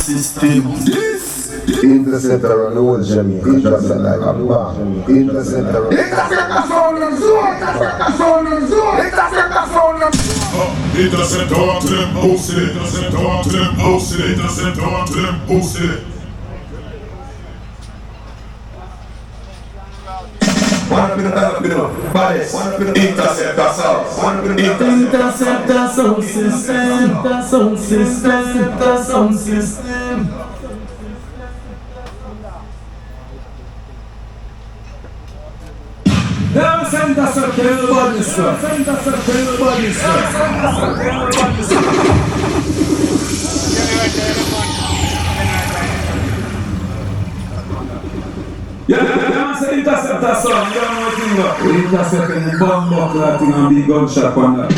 system. Interceptor on the whole Jamaica, just like a bomb. Interceptor on Interceptor sound and zone. Interceptor sound and zone. Interceptor sound and zone. Interceptor to them boosted. Interceptor to them boosted. Interceptor to them boosted. Wanna be the baddest, interceptor sound. Interceptor sound system. The sound system. The sound system. Interceptor body stuff. Interceptor body stuff. Yeah, say interceptor sound. You don't know what thing about. We intercepting the bomb buckle that thing and be gunshot on that.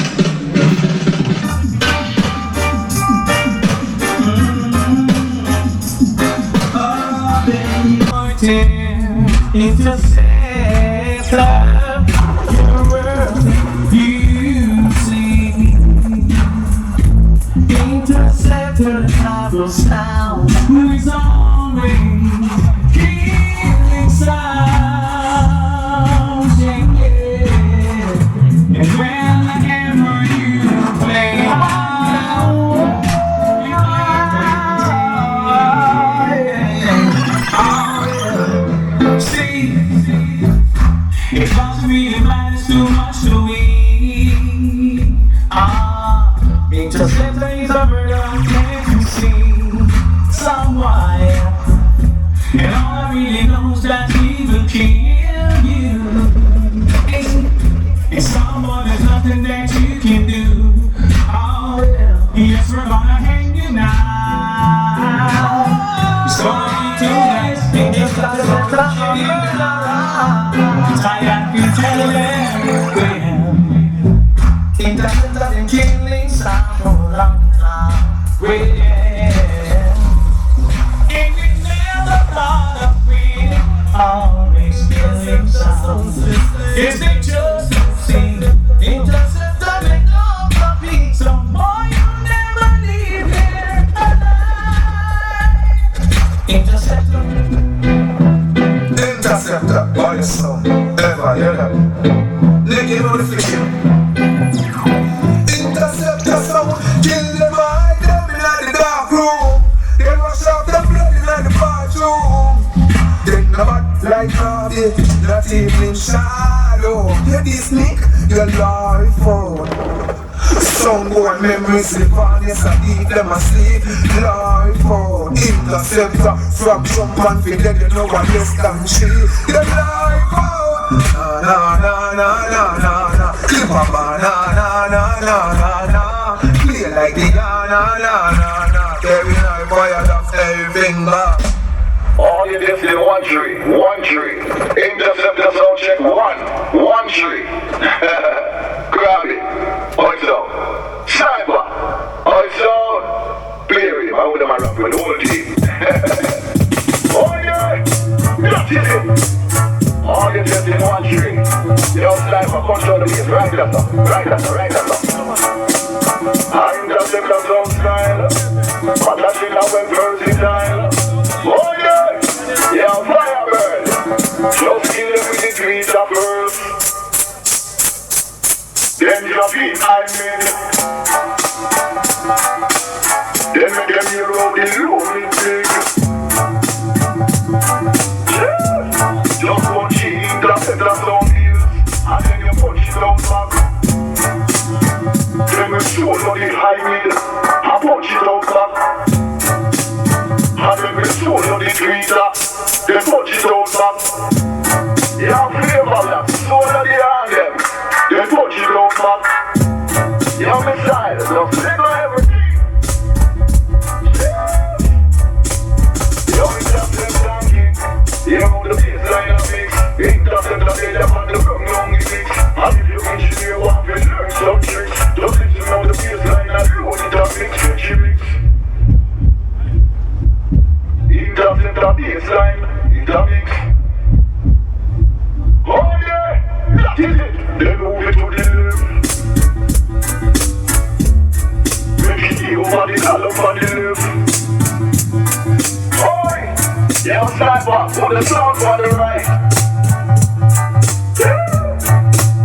Interceptor, your world using. Interceptor, travel sound, who is always killing sounds, yeah. And whenever you play it really matters too much to me. Interceptor is a murder can't you see? Somewhere, and all I really know is that he will kill you. And someone, there's nothing that you can do. Oh well, yes, we're gonna hang you now. It's gonna be tonight. Tired to tell everywhere. Interceptor been killing sound for a long time. And we never thought of winning. Always killing sound. Yes, they just don't see. Interceptor make all the beats. So boy, you'll never leave here alive. Interceptor. Interceptor, body sound, ever hear that? Licking on the flicker. Interceptor sound, kill them hide them in the dark room. They rush out the blood in the bathroom. Then no bad like Harvey, not even shadow. Hear this nick, your life phone. Soundboard memories live on, yes I eat them asleep. Life phone, interceptor, from jump and feed them, you know what less than cheap. Your life phone, na na na na na na. Clip a banana, na na na na. Play like the na na na na. Every night boy I love everything back. All you did is 1 tree, 1 tree. Interceptor sound check 1 tree. Grab it. Also, sniper. Also, play with him. I would have rap with the whole team. Oh yeah, that's it. All you did is 1 tree. Yo, sniper, control the beat. Right after, right after, right after. Interceptor sound style. But that's in our versatile. Oh yeah, yeah, Firebird. Just kill them with the tweet of earth. Then drop it, I mean. Then make them hear out the lonely thing. Yeah, just punch it, interceptor sound heals. And then you punch it down back. Then you show on the high mid. And punch it down back. And then we soul on the tweeter, they punch it out back. Yeah, flavor that, soul on the anthem, they punch it out back. Yeah, my style, just flavor everything. Yeah, we just them tanking. Yeah, how the baseline of mix. Interceptor, they up on the ground long mix. And if you engineer, want to learn some tricks. Just listen how the baseline and load it up, mix, stretchy mix. Interceptor baseline, intermix. Oh yeah, that is it. Then move it to the left. Make it over the column on the left. Put the sound for the right.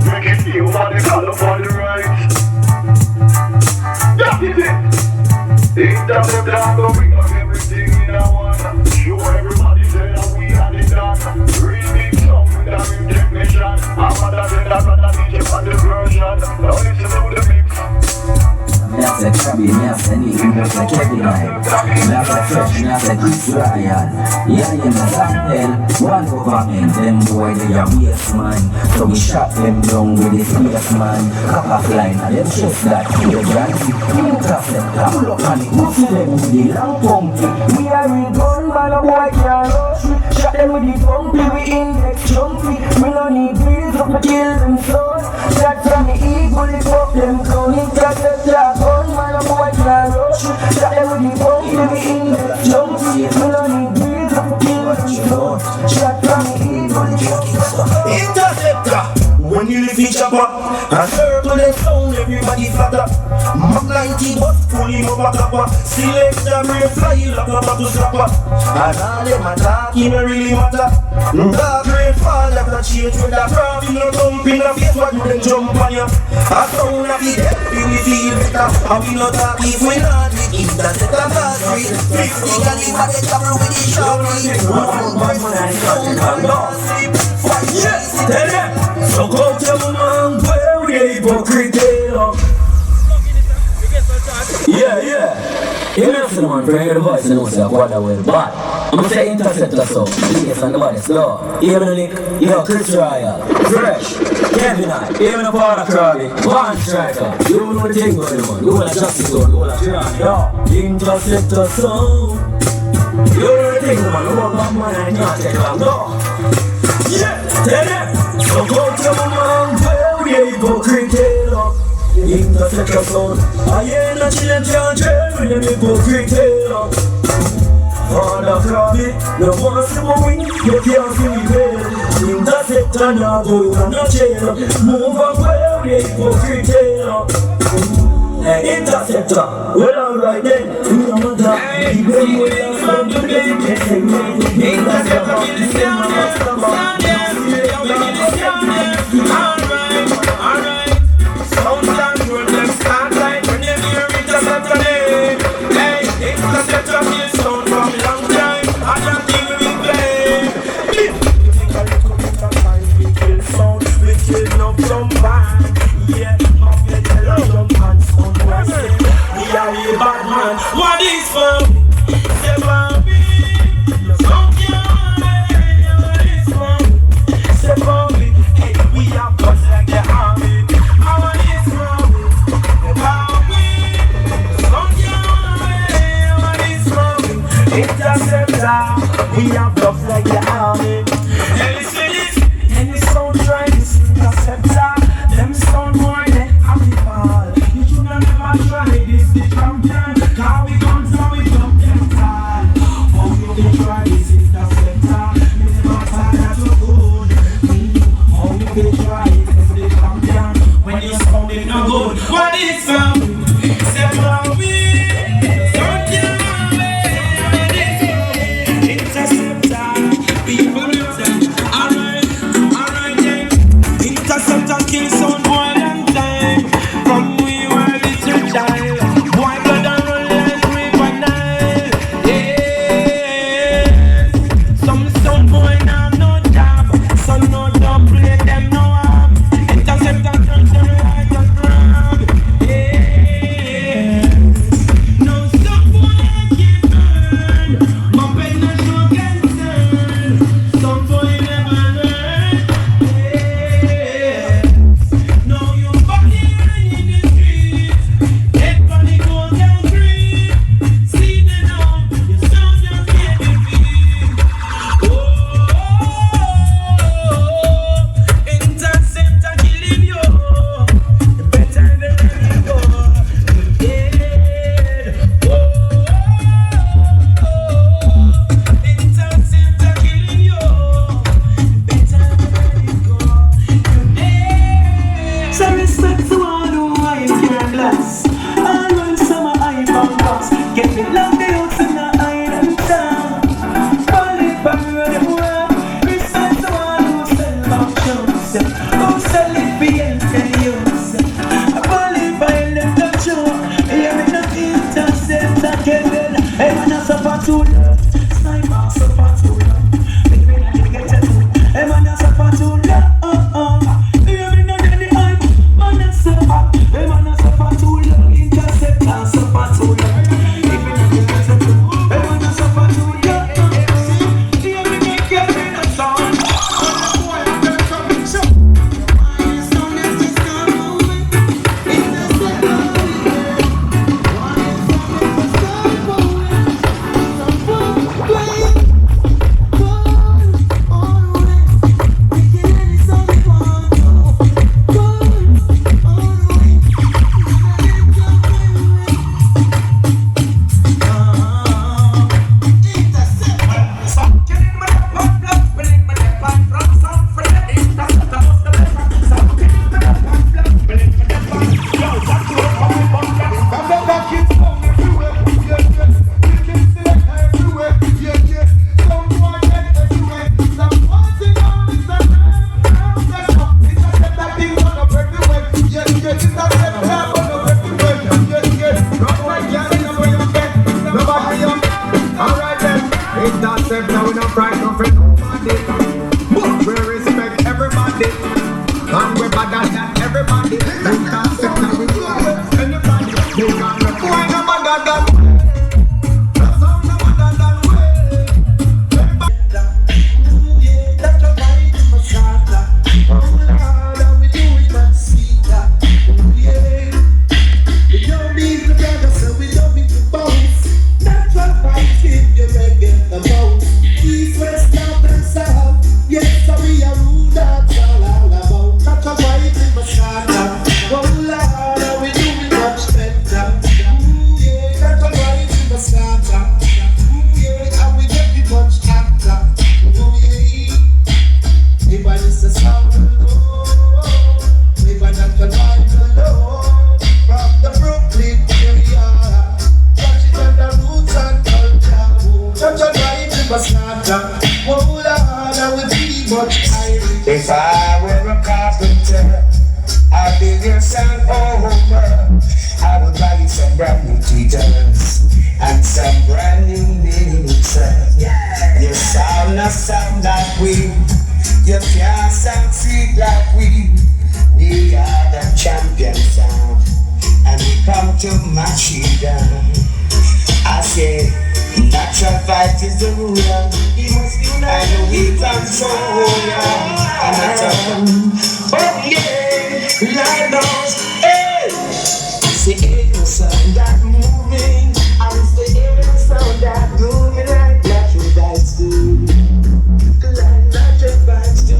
Make it feel for the color for the right. That is it. Interceptor go bring up everything in a one. Show everybody say that we had it done. Real big song with a real technician. I'm gonna say that brother DJ for the version. Now listen to the mix. Me a say Krabby, me a say Nick, me a say Kevin I. Me a say Fresh, me a say Chris Ryan. Yeah, you know DANCEHALL, one government. Them boy they a waste man. So we shot them down with the space man. Cock off line and them chest that kill Grancy. Interceptor, pull up on it, pussy them with the long pumpy. We are real gun man, a boy can't rush me. Shot them with the pumpy, we index jumpy. We no need wheels up to kill them sons. Shot from the eagle, it fuck them down. Interceptor, gun man, a boy can't rush me. Shot them with the pumpy, we index jumpy. We no need wheels up to kill them sons. Shot from the eagle, it fuck them down. Interceptor. When you live in chopper, and circle the sound, everybody flatter. Mac 90 bus pulling up a copper. Select the brain fly like a bottle slapper. And all them attack, it no really matter. Dark rain fall like a change with a crowd. You no thump in the face, what do them jump on ya? A sound of it, we feel better. And we no talk if we not with it. That's the class street. 50 caliber, they cover with the shouting. One person, sound and don't sleep. Yes, tell them. So go tell my man where we hypocrite. Yeah. You know the man, bring the voice and know say what I will. But I'm gonna say Interceptor so. Yes, and the body slow. Even Nick, you know Chris Ryan, Fresh, Kevin I, even a part of Crowley, one striker. You know the thing going on. You wanna justice on, you wanna try. Yo, Interceptor so. You know the thing man, you want one man and not take long. No. Yeah, tell them. So go tell my man where we hypocrite. Interceptor sound. I ain't a chillin' can't trail with them hypocrite. All the crabby, no one see me win, you can't see me fail. Interceptor now go in a jail. Move up where we hypocrite. Interceptor, well alright then. We don't matter. Interceptor kill the sound, alright. Sound control them start like when they hear Interceptor name. Hey, Interceptor kill sound from a long time. I don't think we play. You think a little bit of time we kill sound, we kill up some band. Yeah, I'm gonna tell you some man sound was it. We are a bad man. What is for? Say for me, sound can't If I were a carpenter, I'd build your sound over. I would buy you some brand new tweeters and some brand new mixers. Your sound not sound like we. You can't sound sweet like we. We are the champion sound, and we come to match it down. I say, natural fight is the rule, and we control ya. Oh yeah, Lord knows, hey. It's the air sound that moving, and it's the air sound that moving like natural vibes do, like natural vibes do.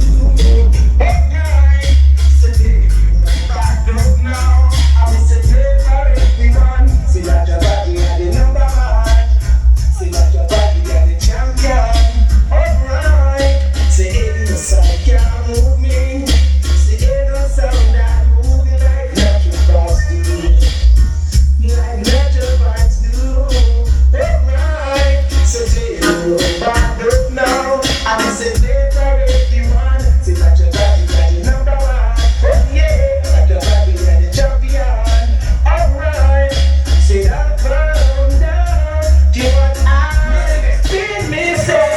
Hey, so back up now, I'm a secret for everyone. See that your body are the number one. See that your body are the champion. Alright, say ain't no sound can't move me. Say ain't no sound that moving like natural vibes do, like natural vibes do. Alright, so say back up now, I'm a secret for everyone. See that your body are the number one. Oh yeah, that your body are the champion. Alright, say that calm down. Do what I've been missing.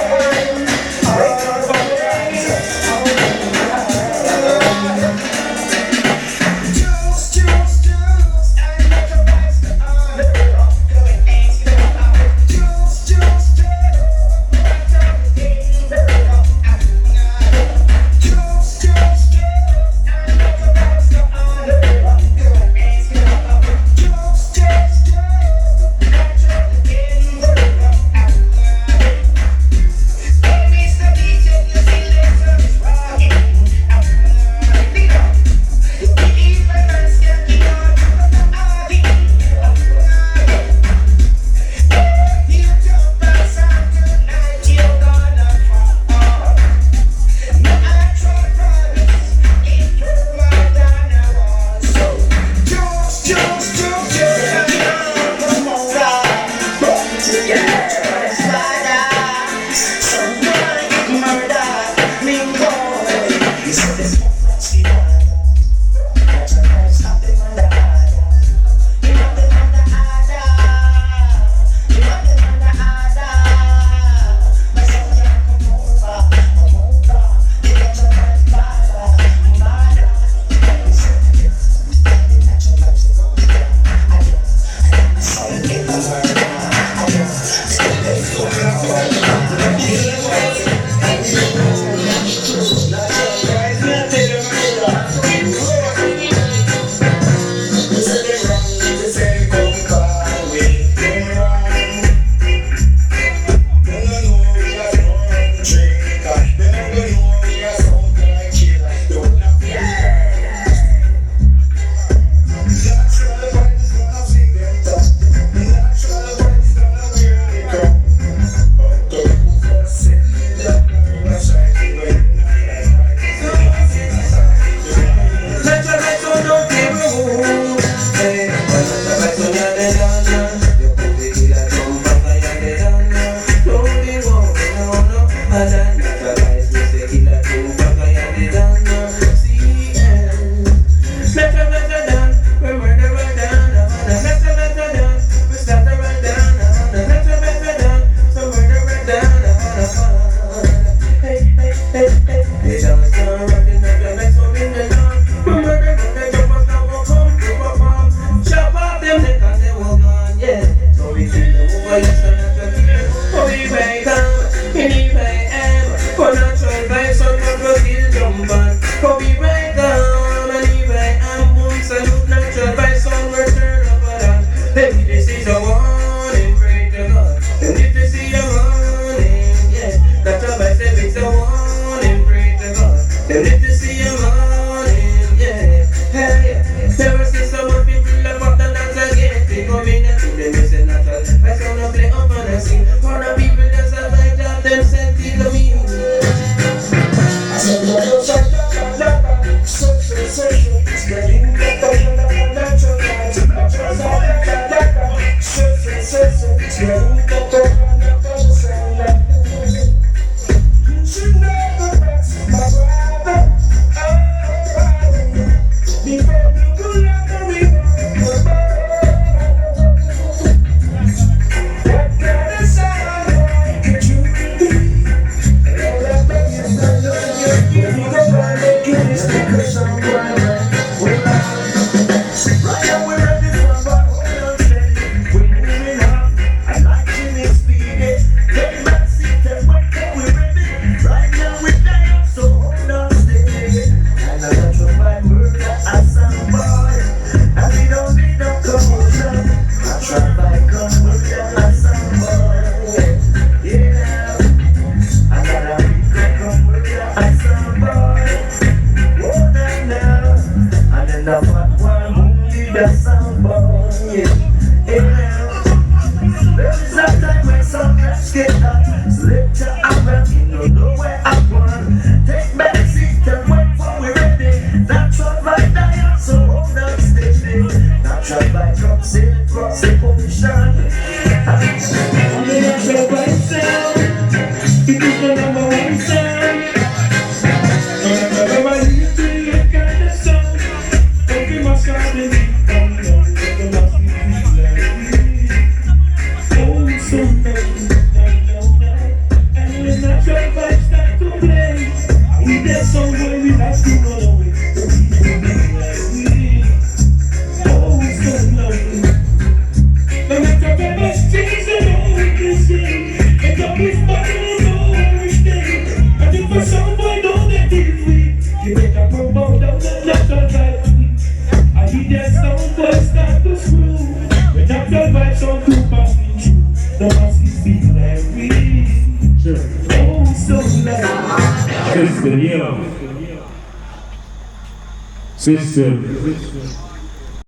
the fat one who lead the sound boy. Yeah. There is a time when some cats get hot. Slip to a rap, you don't know where I want. Take back seat and wait for we ready. Natural by diet, so hold on steady. Natural by drop, sail across the ocean. I'm the natural by sound. It is the number one sound. I need to hear that kind of sound. Don't give my sound in it. So and when I try to start to play, I hear that song when we like to run away. Oh, so lovely. No matter how much things I know we can say, and God is fighting on everything. And if a song boy know that it's weak, you better come on down and not the vibe. I hear that song boy start to screw. When I feel vibes on too fast. The masses feel like we. Oh, so loud. System.